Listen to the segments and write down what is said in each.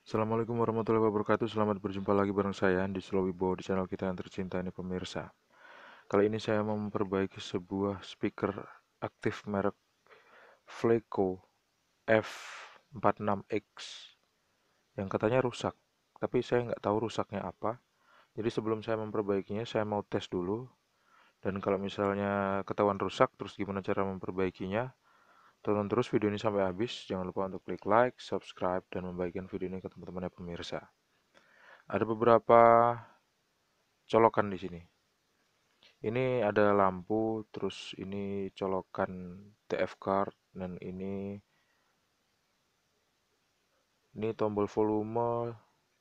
Assalamualaikum warahmatullahi wabarakatuh. Selamat berjumpa lagi bareng saya di Slowibo di channel kita yang tercinta ini pemirsa. Kali ini saya mau memperbaiki sebuah speaker aktif merek Fleco F46X yang katanya rusak. Tapi saya nggak tahu rusaknya apa. Jadi sebelum saya memperbaikinya, saya mau tes dulu. Dan kalau misalnya ketahuan rusak, terus gimana cara memperbaikinya? Tonton terus video ini sampai habis. Jangan lupa untuk klik like, subscribe, dan membagikan video ini ke teman-teman pemirsa. Ada beberapa colokan di sini. Ini ada lampu, terus ini colokan TF card, dan ini tombol volume,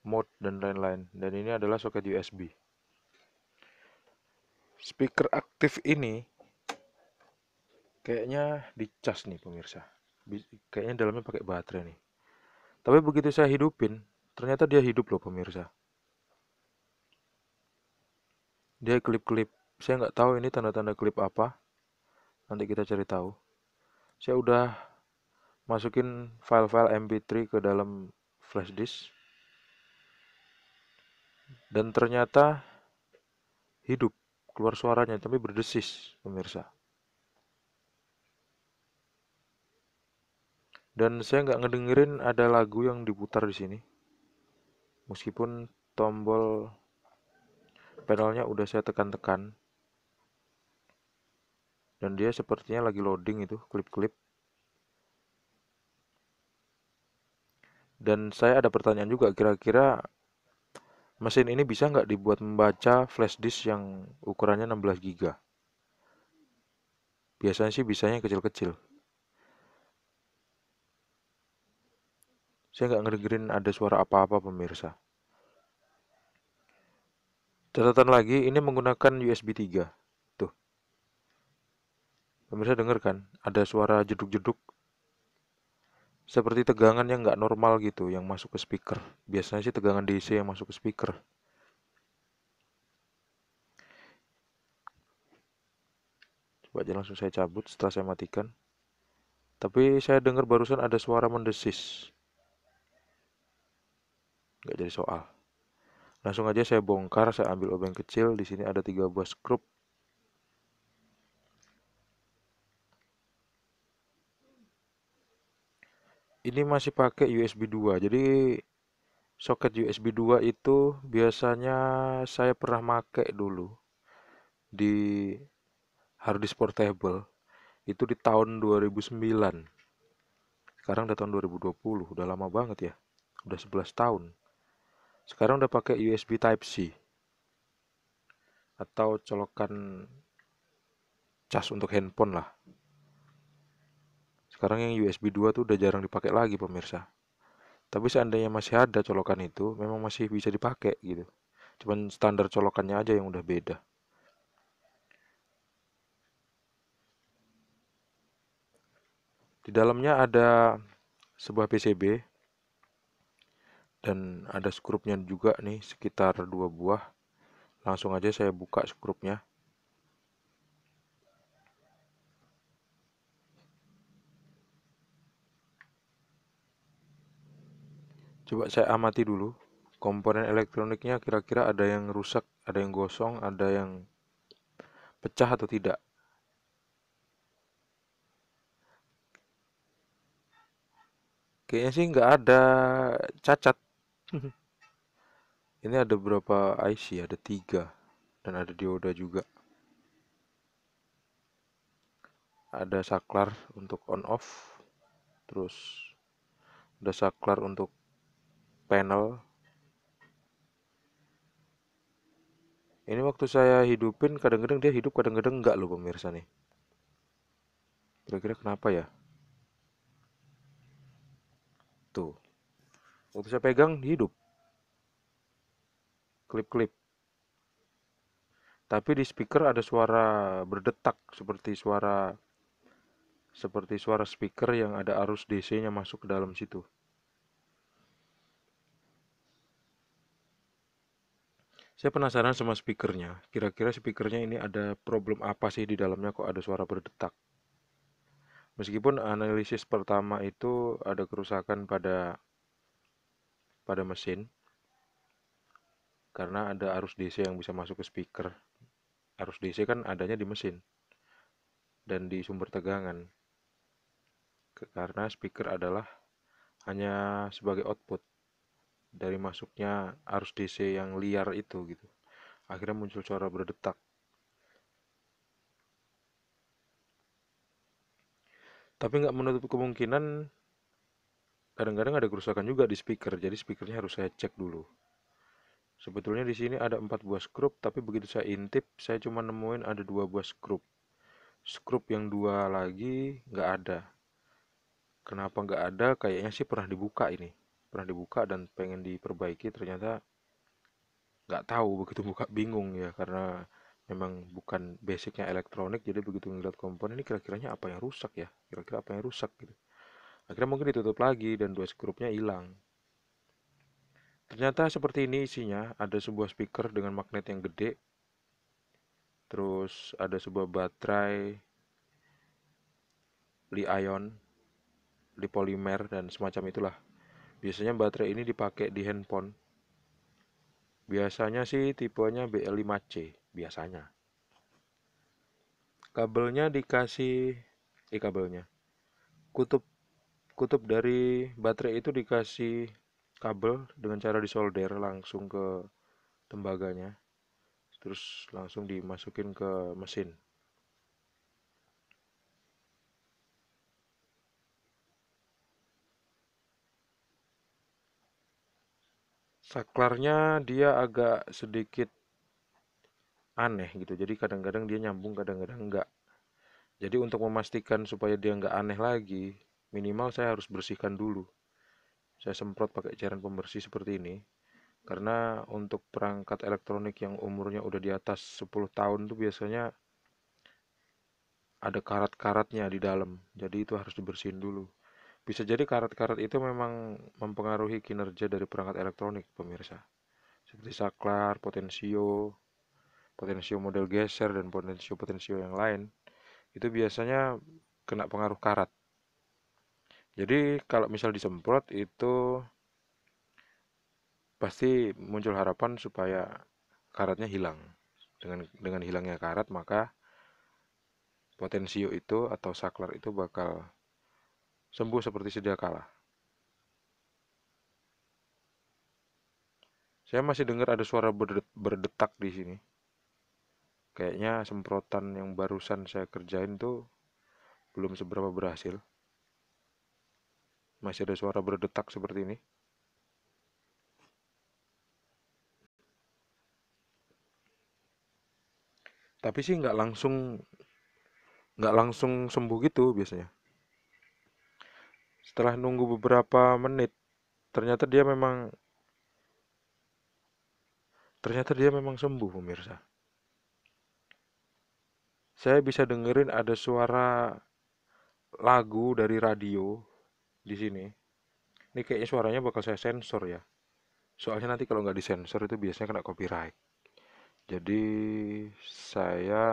mode, dan lain-lain. Dan ini adalah soket USB. Speaker aktif ini kayaknya dicas nih pemirsa. Kayaknya dalamnya pakai baterai nih. Tapi begitu saya hidupin, ternyata dia hidup loh pemirsa. Dia klip-klip. Saya nggak tahu ini tanda-tanda klip apa. Nanti kita cari tahu. Saya udah masukin file-file MP3 ke dalam flash disk. Dan ternyata hidup, keluar suaranya, tapi berdesis, pemirsa. Dan saya nggak ngedengerin ada lagu yang diputar di sini. Meskipun tombol pedalnya udah saya tekan-tekan. Dan dia sepertinya lagi loading itu, klip-klip. Dan saya ada pertanyaan juga, kira-kira mesin ini bisa nggak dibuat membaca flash disk yang ukurannya 16 GB? Biasanya sih bisanya kecil-kecil. Saya nggak ngedengerin ada suara apa-apa pemirsa. Catatan lagi, ini menggunakan USB 3. Tuh, pemirsa denger kan? Ada suara jeduk-jeduk seperti tegangan yang nggak normal gitu yang masuk ke speaker. Biasanya sih tegangan DC yang masuk ke speaker. Coba aja langsung saya cabut setelah saya matikan. Tapi saya dengar barusan ada suara mendesis. Nggak jadi soal. Langsung aja saya bongkar, saya ambil obeng kecil. Di sini ada 3 buah skrup. Ini masih pakai USB 2. Jadi soket USB 2 itu biasanya saya pernah pakai dulu di hard disk portable. Itu di tahun 2009. Sekarang udah tahun 2020, udah lama banget ya. Udah 11 tahun. Sekarang udah pakai USB Type-C atau colokan cas untuk handphone lah. Sekarang yang USB 2 tuh udah jarang dipakai lagi pemirsa. Tapi seandainya masih ada colokan itu, memang masih bisa dipakai gitu. Cuman standar colokannya aja yang udah beda. Di dalamnya ada sebuah PCB dan ada skrupnya juga nih sekitar 2 buah. Langsung aja saya buka skrupnya. Coba saya amati dulu. Komponen elektroniknya kira-kira ada yang rusak, ada yang gosong, ada yang pecah atau tidak. Kayaknya sih nggak ada cacat. Ini ada berapa IC? Ada 3 dan ada dioda juga. Ada saklar untuk on off, terus ada saklar untuk panel. Ini waktu saya hidupin kadang-kadang dia hidup, kadang-kadang enggak loh pemirsa nih. Kira-kira kenapa ya? Tuh, waktu saya pegang hidup, klip-klip. Tapi di speaker ada suara berdetak seperti suara speaker yang ada arus DC-nya masuk ke dalam situ. Saya penasaran sama speakernya. Kira-kira speakernya ini ada problem apa sih di dalamnya kok ada suara berdetak? Meskipun analisis pertama itu ada kerusakan pada pada mesin karena ada arus DC yang bisa masuk ke speaker. Arus DC kan adanya di mesin dan di sumber tegangan. Karena speaker adalah hanya sebagai output dari masuknya arus DC yang liar itu gitu. Akhirnya muncul suara berdetak. Tapi nggak menutup kemungkinan kadang-kadang ada kerusakan juga di speaker. Jadi speakernya harus saya cek dulu. Sebetulnya di sini ada 4 buah skrup, tapi begitu saya intip, saya cuma nemuin ada 2 buah skrup. Skrup yang 2 lagi nggak ada. Kenapa nggak ada? Kayaknya sih pernah dibuka ini. Pernah dibuka dan pengen diperbaiki, ternyata nggak tahu. Begitu buka bingung ya, karena memang bukan basicnya elektronik. Jadi begitu ngeliat komponen ini kira-kiranya apa yang rusak ya? Kira-kira apa yang rusak gitu. Akhirnya mungkin ditutup lagi dan 2 skrupnya hilang. Ternyata seperti ini isinya. Ada sebuah speaker dengan magnet yang gede. Terus ada sebuah baterai li-ion, li-polimer, dan semacam itulah. Biasanya baterai ini dipakai di handphone. Biasanya sih tipenya BL5C, biasanya. Kabelnya dikasih, kabelnya. Kutub kutub dari baterai itu dikasih kabel dengan cara disolder langsung ke tembaganya. Terus langsung dimasukin ke mesin. Saklarnya dia agak sedikit aneh gitu. Jadi kadang-kadang dia nyambung, kadang-kadang enggak. Jadi untuk memastikan supaya dia enggak aneh lagi, minimal saya harus bersihkan dulu. Saya semprot pakai cairan pembersih seperti ini. Karena untuk perangkat elektronik yang umurnya udah di atas 10 tahun tuh biasanya ada karat-karatnya di dalam. Jadi itu harus dibersihin dulu. Bisa jadi karat-karat itu memang mempengaruhi kinerja dari perangkat elektronik, pemirsa. Seperti saklar, potensio, potensio model geser, dan potensio-potensio yang lain. Itu biasanya kena pengaruh karat. Jadi kalau misal disemprot itu pasti muncul harapan supaya karatnya hilang. Dengan hilangnya karat maka potensio itu atau saklar itu bakal sembuh seperti sedia kala. Saya masih dengar ada suara berdetak di sini. Kayaknya semprotan yang barusan saya kerjain tuh belum seberapa berhasil. Masih ada suara berdetak seperti ini. Tapi sih nggak langsung sembuh gitu biasanya. Setelah nunggu beberapa menit, ternyata dia memang ternyata dia memang sembuh, pemirsa. Saya bisa dengerin ada suara lagu dari radio di sini. Ini kayaknya suaranya bakal saya sensor ya. Soalnya nanti kalau nggak disensor itu biasanya kena copyright. Jadi saya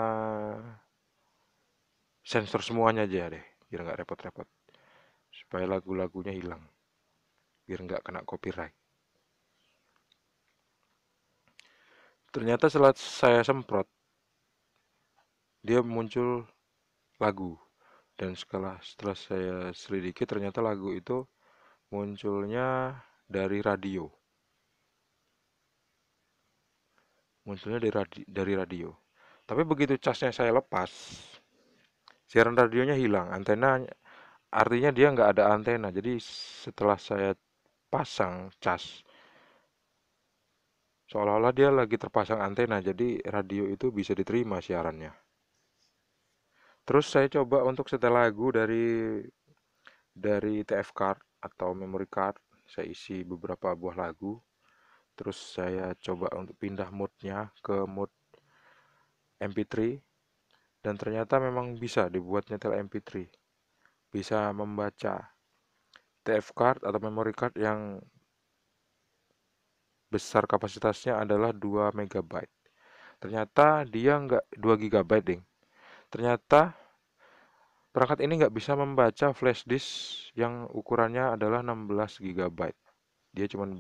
sensor semuanya aja deh, biar nggak repot-repot. Supaya lagu-lagunya hilang, biar nggak kena copyright. Ternyata setelah saya semprot, dia muncul lagu. Dan setelah saya selidiki, ternyata lagu itu munculnya dari radio. Munculnya dari radio. Tapi begitu casnya saya lepas, siaran radionya hilang. Antena, artinya dia nggak ada antena. Jadi setelah saya pasang cas, seolah-olah dia lagi terpasang antena. Jadi radio itu bisa diterima siarannya. Terus saya coba untuk setel lagu dari TF card atau memory card. Saya isi beberapa buah lagu. Terus saya coba untuk pindah moodnya ke mood MP3. Dan ternyata memang bisa dibuat nyetel MP3. Bisa membaca TF card atau memory card yang besar kapasitasnya adalah 2 MB. Ternyata dia nggak 2 GB, ding. Ternyata perangkat ini nggak bisa membaca flash disk yang ukurannya adalah 16 GB. Dia cuman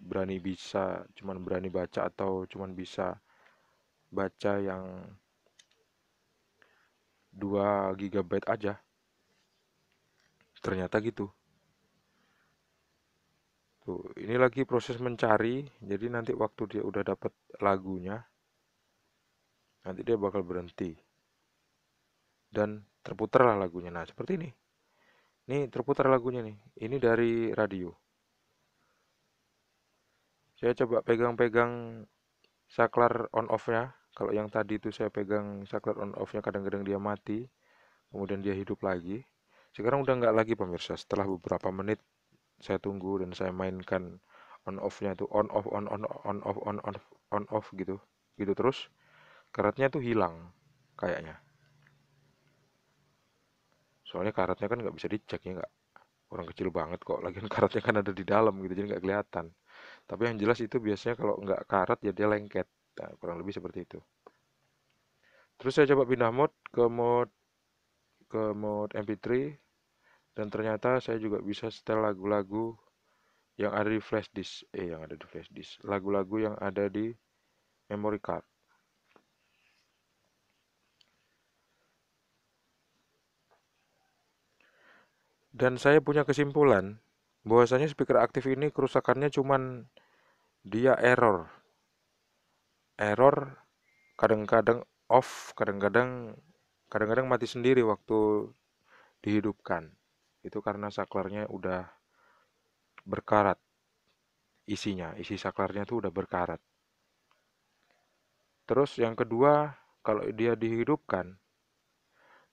berani baca atau cuman bisa baca yang 2 GB aja. Ternyata gitu. Tuh, ini lagi proses mencari. Jadi nanti waktu dia udah dapet lagunya, nanti dia bakal berhenti dan terputarlah lagunya. Nah, seperti ini. Ini terputar lagunya nih. Ini dari radio. Saya coba pegang-pegang saklar on off-nya. Kalau yang tadi itu saya pegang saklar on off-nya, kadang-kadang dia mati, kemudian dia hidup lagi. Sekarang udah nggak lagi pemirsa. Setelah beberapa menit saya tunggu dan saya mainkan on off-nya itu on off gitu. Gitu terus. Karetnya tuh hilang kayaknya. Soalnya karetnya kan nggak bisa dicek ya, nggak, orang kecil banget kok. Lagian karetnya kan ada di dalam gitu, jadi nggak kelihatan. Tapi yang jelas itu biasanya kalau nggak karet ya dia lengket. Nah, kurang lebih seperti itu. Terus saya coba pindah mode MP3 dan ternyata saya juga bisa setel lagu-lagu yang ada di flash disk. Yang ada di flash disk. Lagu-lagu yang ada di memory card. Dan saya punya kesimpulan bahwasanya speaker aktif ini kerusakannya cuman dia error, kadang-kadang off, kadang-kadang mati sendiri waktu dihidupkan. Itu karena saklarnya udah berkarat isinya, isi saklarnya tuh udah berkarat. Terus yang kedua, kalau dia dihidupkan,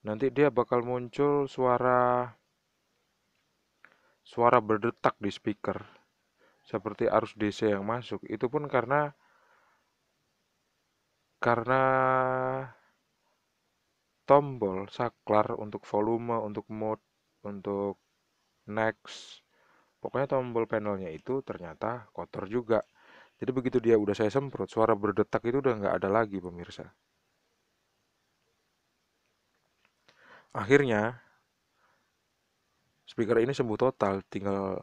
nanti dia bakal muncul suara suara berdetak di speaker seperti arus DC yang masuk. Itu pun karena tombol saklar untuk volume, untuk mode, untuk next. Pokoknya tombol panelnya itu ternyata kotor juga. Jadi begitu dia udah saya semprot, suara berdetak itu udah nggak ada lagi pemirsa. Akhirnya speaker ini sembuh total, tinggal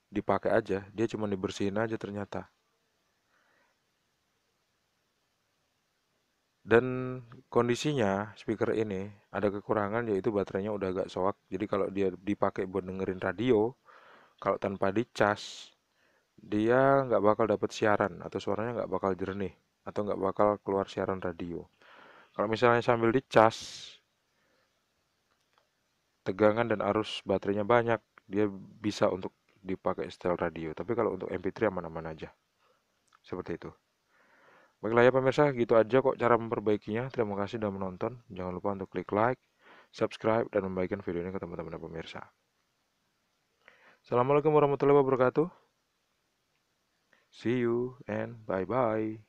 dipakai aja. Dia cuma dibersihin aja ternyata. Dan kondisinya speaker ini ada kekurangan yaitu baterainya udah agak soak. Jadi kalau dia dipakai buat dengerin radio, kalau tanpa dicas, dia nggak bakal dapat siaran atau suaranya nggak bakal jernih atau nggak bakal keluar siaran radio. Kalau misalnya sambil dicas, tegangan dan arus baterainya banyak, dia bisa untuk dipakai setel radio. Tapi kalau untuk MP3 aman-aman aja. Seperti itu. Baiklah ya pemirsa, gitu aja kok cara memperbaikinya. Terima kasih sudah menonton. Jangan lupa untuk klik like, subscribe, dan membagikan video ini ke teman-teman pemirsa. Assalamualaikum warahmatullahi wabarakatuh. See you and bye-bye.